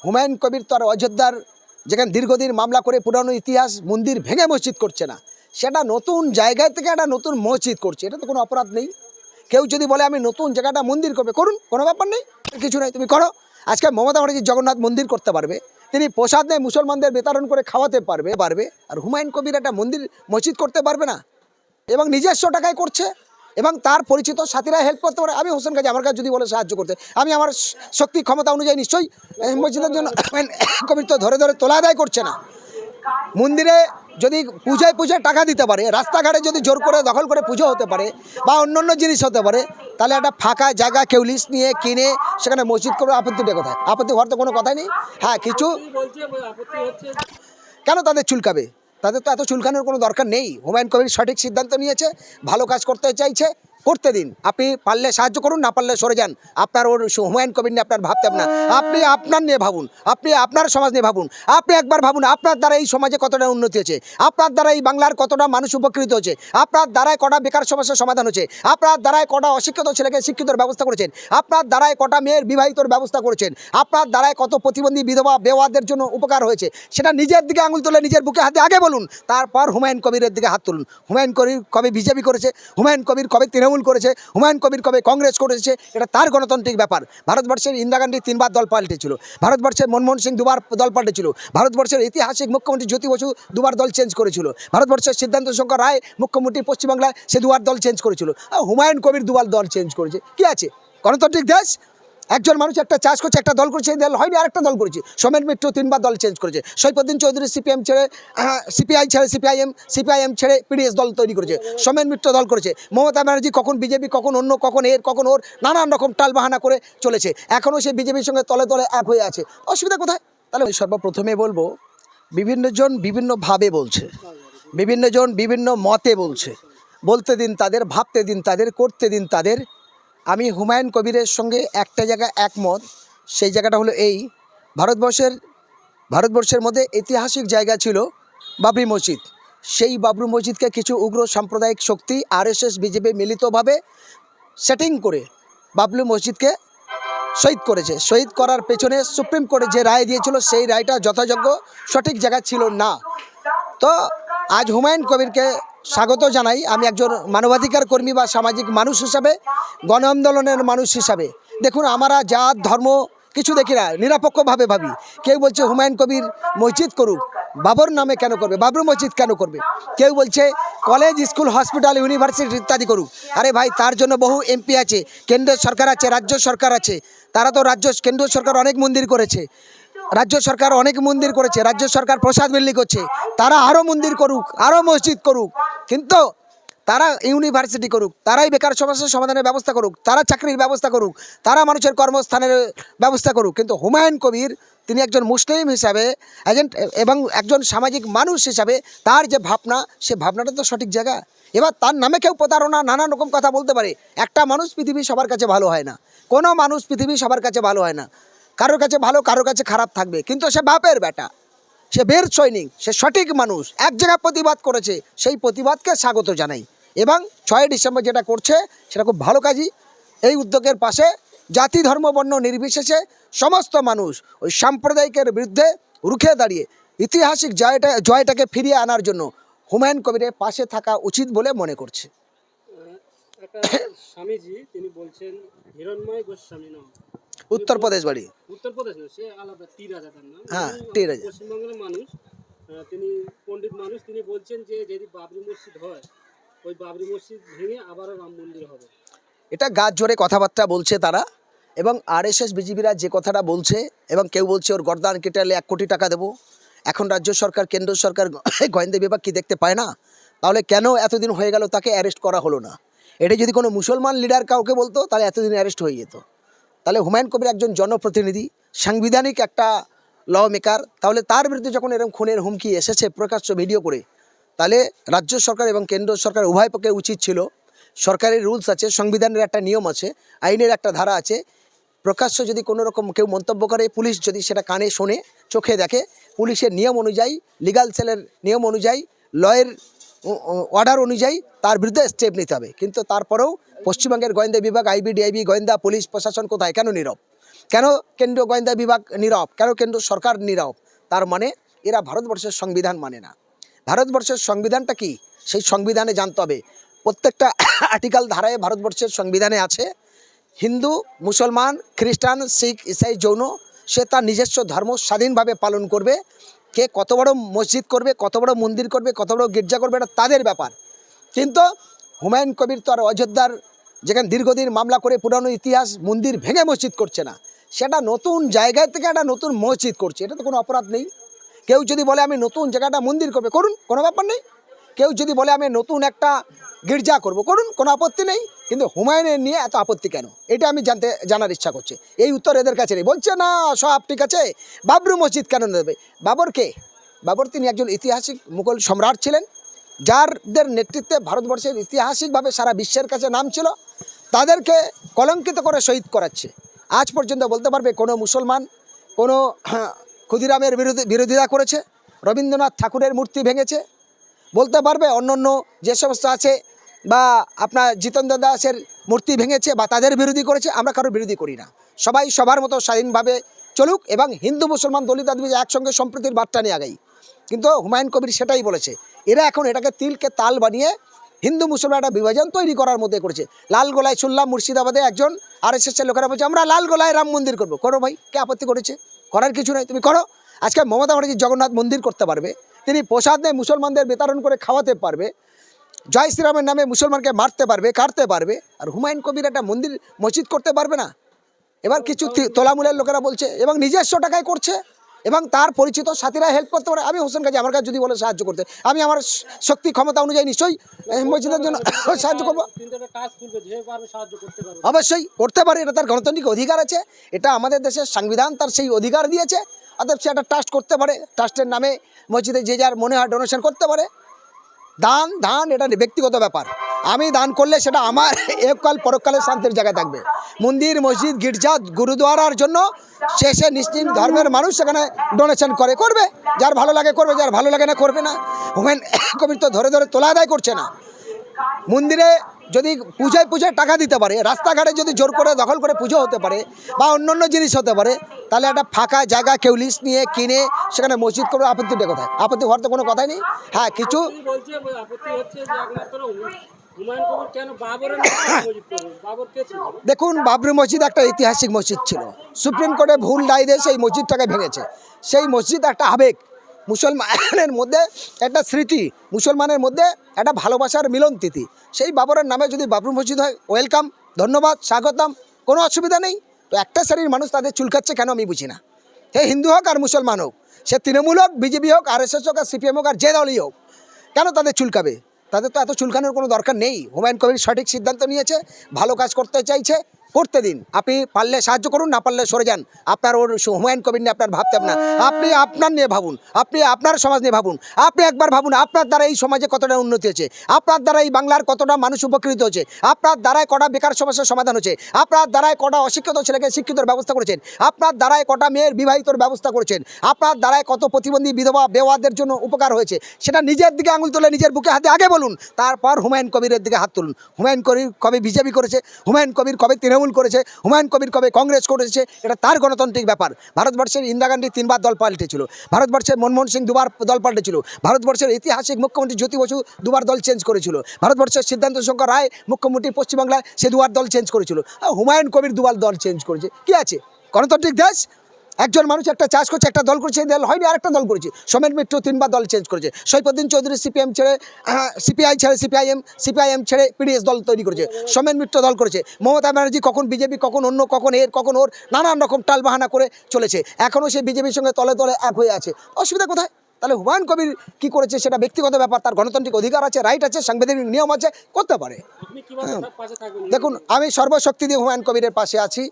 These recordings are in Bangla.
হুমায়ুন কবির তো আর অযোধ্যার যেখানে দীর্ঘদিন মামলা করে পুরানো ইতিহাস মন্দির ভেঙে মসজিদ করছে না, সেটা নতুন জায়গায় থেকে একটা নতুন মসজিদ করছে, এটা তো কোনো অপরাধ নেই। কেউ যদি বলে আমি নতুন জায়গাটা মন্দির করবে, করুন, কোনো ব্যাপার নেই, কিছু নেই, তুমি করো। আজকে মমতা ব্যানার্জি জগন্নাথ মন্দির করতে পারবে, তিনি প্রসাদ নিয়ে মুসলমানদের বিতরণ করে খাওয়াতে পারবে, আর হুমায়ুন কবির একটা মন্দির মসজিদ করতে পারবে না, এবং নিজস্ব টাকায় করছে, এবং তার পরিচিত সাথীরা হেল্প করতে পারে। আমি হোসেন গাজী আমার কাছে যদি বলে সাহায্য করতে, আমি আমার শক্তি ক্ষমতা অনুযায়ী নিশ্চয়ই মসজিদের জন্য কবির তো ধরে ধরে তোলা আদায় করছে না। মন্দিরে যদি পূজায় টাকা দিতে পারে, রাস্তাঘাটে যদি জোর করে দখল করে পুজো হতে পারে বা অন্য জিনিস হতে পারে, তাহলে একটা ফাঁকা জায়গা কেউ লিস্ট নিয়ে কিনে সেখানে মসজিদ করবে, আপত্তিটা কোথায়? আপত্তি হওয়ার তো কোনো কথাই নেই। হ্যাঁ, কিছু কেন তাদের চুলকাবে? তাদের তো এত চুলকানোর কোনো দরকার নেই। হুমায়ুন কবির সঠিক সিদ্ধান্ত নিয়েছে, ভালো কাজ করতে চাইছে, করতে দিন। আপনি পারলে সাহায্য করুন, না পারলে সরে যান। আপনার ওর হুমায়ুন কবির নিয়ে আপনার ভাবতে হবে না, আপনি আপনার নিয়ে ভাবুন, আপনি আপনার সমাজ নিয়ে ভাবুন। আপনি একবার ভাবুন আপনার দ্বারা এই সমাজে কতটা উন্নতি হয়েছে, আপনার দ্বারা এই বাংলার কতটা মানুষ উপকৃত হচ্ছে, আপনার দ্বারায় কটা বেকার সমস্যার সমাধান হচ্ছে, আপনার দ্বারায় কটা অশিক্ষিত ছেলেকে শিক্ষিতর ব্যবস্থা করেছেন, আপনার দ্বারায় কটা মেয়ের বিবাহিতর ব্যবস্থা করেছেন, আপনার দ্বারায় কত প্রতিবন্ধী বিধবা বেওয়াদের জন্য উপকার হয়েছে, সেটা নিজের দিকে আঙুল তুলে নিজের বুকে হাতে আগে বলুন, তারপর হুমায়ুন কবিরের দিকে হাত তুলুন। হুমায়ুন কবির কবে বিজেপি করেছে, হুমায়ুন কবির কবে তৃণমূল করেছে, হুমায়ুন কবির কবে কংগ্রেস করেছে, এটা তার গণতান্ত্রিক ব্যাপার। ভারতবর্ষের ইন্দিরা গান্ধী 3বার দল পাল্টেছিল, ভারতবর্ষের মনমোহন সিং 2বার দল পাল্টেছিল, ভারতবর্ষের ঐতিহাসিক মুখ্যমন্ত্রী জ্যোতি বসু 2বার দল চেঞ্জ করেছিল, ভারতবর্ষের সিদ্ধান্ত শঙ্কর রায় মুখ্যমন্ত্রী পশ্চিমবাংলায় সে 2বার দল চেঞ্জ করেছিল, আর হুমায়ুন কবির 2বার দল চেঞ্জ করেছে। কি আছে? গণতান্ত্রিক দেশ। একজন মানুষ একটা চাষ করছে, একটা দল করছে, এই দল হয়নি আরেকটা দল করেছে। সোমেন মিত্র 3বার দল চেঞ্জ করেছে, সৈফুদ্দিন চৌধুরী সিপিএম ছেড়ে সিপিআই ছেড়ে সিপিআইএম ছেড়ে পিডিএস দল তৈরি করেছে, সোমেন মিত্র দল করেছে। মমতা ব্যানার্জি কখন বিজেপি, কখন অন্য, কখন এর, কখন ওর, নানান রকম টালবাহানা করে চলেছে। এখনও সে বিজেপির সঙ্গে তলে তলে এক হয়ে আছে, অসুবিধা কোথায়? তাহলে সর্বপ্রথমে বলবো, বিভিন্নজন বিভিন্নভাবে বলছে, বিভিন্নজন বিভিন্ন মতে বলছে, বলতে দিন তাদের, ভাবতে দিন তাদের, করতে দিন তাদের। আমি হুমায়ুন কবিরের সঙ্গে একটা জায়গা একমত, সেই জায়গাটা হলো এই, ভারতবর্ষের মধ্যে ঐতিহাসিক জায়গা ছিল বাবরি মসজিদ। সেই বাবরি মসজিদকে কিছু উগ্র সাম্প্রদায়িক শক্তি আরএসএস বিজেপি মিলিতভাবে সেটিং করে বাবরি মসজিদকে শহীদ করেছে। শহীদ করার পেছনে সুপ্রিম কোর্টে যে রায় দিয়েছিল, সেই রায়টা যথাযোগ্য সঠিক জায়গা ছিল না। তো আজ হুমায়ুন কবিরকে স্বাগত জানাই, আমি একজন মানবাধিকার কর্মী বা সামাজিক মানুষ হিসাবে, গণ আন্দোলনের মানুষ হিসাবে। দেখুন, আমরা জাত ধর্ম কিছু দেখি না, নিরপেক্ষভাবে ভাবি। কেউ বলছে হুমায়ুন কবির মসজিদ করুক, বাবর নামে কেন করবে, বাবরি মসজিদ কেন করবে? কেউ বলছে কলেজ, স্কুল, হসপিটাল, ইউনিভার্সিটি ইত্যাদি করুক। আরে ভাই, তার জন্য বহু এমপি আছে, কেন্দ্র সরকার আছে, রাজ্য সরকার আছে। তারা তো কেন্দ্র সরকার অনেক মন্দির করেছে, রাজ্য সরকার অনেক মন্দির করেছে, রাজ্য সরকার প্রসাদ বিলি করছে, তারা আরও মন্দির করুক, আরও মসজিদ করুক, কিন্তু তারা ইউনিভার্সিটি করুক, তারাই বেকার সমস্যার সমাধানের ব্যবস্থা করুক, তারা চাকরির ব্যবস্থা করুক, তারা মানুষের কর্মস্থানের ব্যবস্থা করুক। কিন্তু হুমায়ুন কবির, তিনি একজন মুসলিম হিসাবে এজেন্ট এবং একজন সামাজিক মানুষ হিসাবে তার যে ভাবনা, সে ভাবনাটা তো সঠিক জায়গা। এবার তার নামে কেউ প্রতারণা, নানান রকম কথা বলতে পারে। একটা মানুষ পৃথিবী সবার কাছে ভালো হয় না, কোনো মানুষ পৃথিবী সবার কাছে ভালো হয় না, কারোর কাছে ভালো, কারোর কাছে খারাপ থাকবে। কিন্তু সে বাপের বেটা, সে বীর সৈনিক, সে সঠিক মানুষ, এক জায়গায় প্রতিবাদ করেছে, সেই প্রতিবাদকে স্বাগত জানাই। এবং 6ই ডিসেম্বর যেটা করছে সেটা খুব ভালো কাজই। এই উদ্যোগের পাশে জাতি, ধর্ম, বর্ণ নির্বিশেষে সমস্ত মানুষ ওই সাম্প্রদায়িকের বিরুদ্ধে রুখে দাঁড়িয়ে ঐতিহাসিক জয়টাকে ফিরিয়ে আনার জন্য হুমায়ুন কবিরের পাশে থাকা উচিত বলে মনে করছে। স্বামীজি তিনি বলছেন হিরণময় গোস্বামী নাম, উত্তরপ্রদেশ বাড়ি, উত্তরপ্রদেশ না, সে আলাদা, টি রাজা তার নাম। হ্যাঁ, টি রাজা। পশ্চিমবঙ্গের মানুষ, তিনি পণ্ডিত মানুষ, তিনি বলছেন যে যদি বাবরি মসজিদ হয়, ওই বাবরি মসজিদ ভেঙে আবারও রাম মন্দির হবে। এটা গাছ জোরে কথাবার্তা বলছে তারা, এবং আরএসএস বিজেপিরা যে কথাটা বলছে, এবং কেউ বলছে ওর গর্দান কেটালে 1 কোটি টাকা দেবো। এখন রাজ্য সরকার, কেন্দ্র সরকার, গোয়েন্দা বিভাগ কি দেখতে পায় না? তাহলে কেন এতদিন হয়ে গেল তাকে অ্যারেস্ট করা হলো না? এটা যদি কোনো মুসলমান লিডার কাউকে বলতো, তাহলে এতদিন অ্যারেস্ট হয়ে যেত। তাহলে হুমায়ুন কবির একজন জনপ্রতিনিধি, সাংবিধানিক একটা ল মেকার, তাহলে তার বিরুদ্ধে যখন এরকম খুনের হুমকি এসেছে প্রকাশ্য ভিডিও করে, তাহলে রাজ্য সরকার এবং কেন্দ্র সরকার উভয় পক্ষের উচিত ছিল, সরকারের রুলস আছে, সংবিধানের একটা নিয়ম আছে, আইনের একটা ধারা আছে, প্রকাশ্য যদি কোনো রকম কেউ মন্তব্য করে, পুলিশ যদি সেটা কানে শোনে, চোখে দেখে, পুলিশের নিয়ম অনুযায়ী, লিগাল সেলের নিয়ম অনুযায়ী, লয়ের অর্ডার অনুযায়ী তার বিরুদ্ধে স্টেপ নিতে হবে। কিন্তু তারপরেও পশ্চিমবঙ্গের গোয়েন্দা বিভাগ, আইবি, ডিআইবি, গোয়েন্দা পুলিশ প্রশাসন কোথায়, কেন নীরব? কেন কেন্দ্রীয় গোয়েন্দা বিভাগ নীরব, কেন কেন্দ্র সরকার নীরব? তার মানে এরা ভারতবর্ষের সংবিধান মানে না। ভারতবর্ষের সংবিধানটা কি, সেই সংবিধানে জানতে হবে। প্রত্যেকটা আর্টিকেল ধারায় ভারতবর্ষের সংবিধানে আছে হিন্দু, মুসলমান, খ্রিস্টান, শিখ, ইসাই, জৈন সে তার নিজস্ব ধর্ম স্বাধীনভাবে পালন করবে। কে কত বড় মসজিদ করবে, কত বড় মন্দির করবে, কত বড় গির্জা করবে, এটা তাদের ব্যাপার। কিন্তু হুমায়ুন কবির তো আর অযোধ্যার যেখানে দীর্ঘদিন মামলা করে পুরানো ইতিহাস মন্দির ভেঙে মসজিদ করছে না, সেটা নতুন জায়গায় থেকে একটা নতুন মসজিদ করছে, এটা তো কোনো অপরাধ নেই। কেউ যদি বলে আমি নতুন জায়গাটা মন্দির করবে, করুন, কোনো ব্যাপার নেই। কেউ যদি বলে আমি নতুন একটা গির্জা করব, করুন, কোনো আপত্তি নেই। কিন্তু হুমায়ুনের নিয়ে এত আপত্তি কেন, এটা আমি জানার ইচ্ছা করছে। এই উত্তর এদের কাছে নেই। বলছে না সব ঠিক আছে, বাবরি মসজিদ কেন নেবে? বাবর কে? বাবর তিনি একজন ঐতিহাসিক মুঘল সম্রাট ছিলেন, যারদের নেতৃত্বে ভারতবর্ষের ঐতিহাসিকভাবে সারা বিশ্বের কাছে নাম ছিল। তাদেরকে কলঙ্কিত করে শহীদ করাচ্ছে। আজ পর্যন্ত বলতে পারবে কোনো মুসলমান কোনো ক্ষুদিরামের বিরোধিতা করেছে? রবীন্দ্রনাথ ঠাকুরের মূর্তি ভেঙেছে? বলতে পারবে অন্য অন্য যে সমস্ত আছে বা আপনার জিতেন্দ্র দাসের মূর্তি ভেঙেছে বা তাদের বিরোধী করেছে? আমরা কারোর বিরোধী করি না। সবাই সবার মতো স্বাধীনভাবে চলুক এবং হিন্দু মুসলমান দলিত আদিবাসী একসঙ্গে সম্প্রীতির বার্তা নিয়ে আগাই। কিন্তু হুমায়ুন কবির সেটাই বলেছে। এরা এখন এটাকে তিলকে তাল বানিয়ে হিন্দু মুসলমান একটা বিভাজন তৈরি করার মধ্যে করেছে। লাল গোলায় শুনলাম মুর্শিদাবাদে একজন আরএসএসের লোকেরা বলছে আমরা লাল গোলায় রাম মন্দির করবো। করো ভাই, কে আপত্তি করেছে? করার কিছু নেই, তুমি করো। আজকে মমতা ব্যানার্জি জগন্নাথ মন্দির করতে পারবে, তিনি প্রসাদ নিয়ে মুসলমানদের বিতরণ করে খাওয়াতে পারবে, জয় শ্রীরামের নামে মুসলমানকে মারতে পারবে, কাটতে পারবে। আর হুমায়ুন কবির একটা মন্দির মসজিদ করতে পারবে না? এবার কিছু তোলামূলের লোকেরা বলছে এবং নিজস্ব টাকায় করছে এবং তার পরিচিত সাথীরা হেল্প করতে পারে। আমি হোসেন গাজী, আমার কাছে যদি বলে সাহায্য করতে, আমি আমার শক্তি ক্ষমতা অনুযায়ী নিশ্চয়ই মসজিদের জন্য সাহায্য করবো। অবশ্যই করতে পারে, এটা তার গণতান্ত্রিক অধিকার আছে, এটা আমাদের দেশের সংবিধান তার সেই অধিকার দিয়েছে। অতএব সে একটা ট্রাস্ট করতে পারে, ট্রাস্টের নামে মসজিদে যে যার মনে হয় ডোনেশন করতে পারে। দান এটা ব্যক্তিগত ব্যাপার। আমি দান করলে সেটা আমার এককাল পরকালে শান্তির জায়গায় থাকবে। মন্দির, মসজিদ, গির্জা, গুরুদুয়ারার জন্য শেষে নিশ্চিন্ত ধর্মের মানুষ সেখানে ডোনেশন করবে, যার ভালো লাগে করবে, যার ভালো লাগে না করবে না। হুমায়ুন কবির তো ধরে ধরে তোলা আদায় করছে না। মন্দিরে যদি পূজায় টাকা দিতে পারে, রাস্তাঘাটে যদি জোর করে দখল করে পুজো হতে পারে বা অন্য জিনিস হতে পারে, তাহলে একটা ফাঁকা জায়গা কেউ লিস্ট নিয়ে কিনে সেখানে মসজিদ করবে, আপত্তিটা কোথায়? আপত্তি হওয়ার তো কোনো কথাই নেই। হ্যাঁ, কিছু দেখুন, বাবরি মসজিদ একটা ঐতিহাসিক মসজিদ ছিল, সুপ্রিম কোর্টে ভুল রায় দিয়ে সেই মসজিদটাকে ভেঙেছে। সেই মসজিদ একটা আবেগ, মুসলমানের মধ্যে একটা স্মৃতি, মুসলমানের মধ্যে একটা ভালোবাসার মিলন তিথি। সেই বাবরের নামে যদি বাবরি মসজিদ হয়, ওয়েলকাম, ধন্যবাদ, স্বাগতম, কোনো অসুবিধা নেই। তো একটা শ্রেণীর মানুষ তাদের চুলকাচ্ছে কেন আমি বুঝি না। সে হিন্দু হোক আর মুসলমান হোক, সে তৃণমূল হোক, বিজেপি হোক, আরএসএস হোক আর সিপিএম হোক আর যে দলই হোক, কেন তাদের চুলকাবে? তাদের তো এত চুলকানোর কোনো দরকার নেই। হুমায়ুন কবির সঠিক সিদ্ধান্ত নিয়েছে, ভালো কাজ করতে চাইছে, করতে দিন। আপনি পারলে সাহায্য করুন, না পারলে সরে যান। আপনার ওর হুমায়ুন কবির নিয়ে আপনার ভাবতে হবে না। আপনি আপনার নিয়ে ভাবুন, আপনি আপনার সমাজ নিয়ে ভাবুন। আপনি একবার ভাবুন আপনার দ্বারা এই সমাজে কতটা উন্নতি হয়েছে, আপনার দ্বারা এই বাংলার কতটা মানুষ উপকৃত হয়েছে, আপনার দ্বারায় কটা বেকার সমস্যার সমাধান হয়েছে, আপনার দ্বারায় কটা অশিক্ষিত ছেলেকে শিক্ষিতর ব্যবস্থা করেছেন, আপনার দ্বারায় কটা মেয়ের বিবাহিতর ব্যবস্থা করেছেন, আপনার দ্বারায় কত প্রতিবন্ধী বিধবা বেওয়াদের জন্য উপকার হয়েছে, সেটা নিজের দিকে আঙুল তুলে নিজের বুকে হাতে আগে বলুন, তারপর হুমায়ুন কবিরের দিকে হাত তুলুন। হুমায়ুন কবির কবে বিজেপি করেছে, হুমায়ুন কবির কবে তৃণমূল করেছে, হুমায়ুন কবির কবে কংগ্রেস করেছে, এটা তার গণতান্ত্রিক ব্যাপার। ভারতবর্ষের ইন্দিরা গান্ধী 3 বার দল পাল্টেছিল, ভারতবর্ষের মনমোহন সিং 2 বার দল পাল্টেছিল, ভারতবর্ষের ঐতিহাসিক মুখ্যমন্ত্রী জ্যোতি বসু 2 বার দল চেঞ্জ করেছিল, ভারতবর্ষের সিদ্ধান্ত শঙ্কর রায় মুখ্যমন্ত্রী পশ্চিমবাংলায় সে 2 বার দল চেঞ্জ করেছিল। হুমায়ুন কবির 2 বার দল চেঞ্জ করেছে, কি আছে? গণতান্ত্রিক দেশ। একজন মানুষ একটা চাষ করছে, একটা দল করছে, দল হয়নি আরেকটা দল করেছে। সোমেন মিত্র 3 বার দল চেঞ্জ করেছে। সৈফুদ্দিন চৌধুরী সিপিএম ছেড়ে সিপিআই ছেড়ে সিপিআইএম ছেড়ে পিডিএস দল তৈরি করেছে। সোমেন মিত্র দল করেছে। মমতা ব্যানার্জি কখন বিজেপি, কখন অন্য, কখন এর, কখন ওর, নানান রকম টালবাহানা করে চলেছে। এখনও সে বিজেপির সঙ্গে তলে তলে এক হয়ে আছে। অসুবিধা কোথায়? তাহলে হুমায়ুন কবির কী করেছে সেটা ব্যক্তিগত ব্যাপার, তার গণতান্ত্রিক অধিকার আছে, রাইট আছে, সাংবিধানিক নিয়ম আছে, করতে পারে। দেখুন, আমি সর্বশক্তি দিয়ে হুমায়ুন কবিরের পাশে আছি।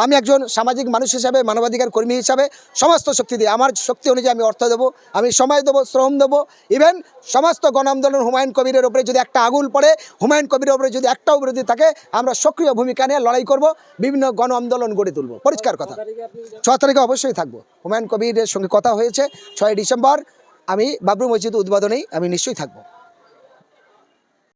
আমি একজন সামাজিক মানুষ হিসাবে, মানবাধিকার কর্মী হিসাবে সমস্ত শক্তি দিয়ে, আমার শক্তি অনুযায়ী আমি অর্থ দেবো, আমি সময় দেবো, শ্রম দেবো। ইভেন সমস্ত গণ আন্দোলন হুমায়ুন কবিরের ওপরে যদি একটা আগুন পড়ে, হুমায়ুন কবিরের ওপরে যদি একটাও বিরোধী থাকে, আমরা সক্রিয় ভূমিকা নিয়ে লড়াই করব, বিভিন্ন গণ আন্দোলন গড়ে তুলব। পরিষ্কার কথা। 6 তারিখে অবশ্যই থাকবো। হুমায়ুন কবিরের সঙ্গে কথা হয়েছে, 6 ডিসেম্বর আমি বাবরি মসজিদ উদ্বোধনেই আমি নিশ্চয়ই থাকবো।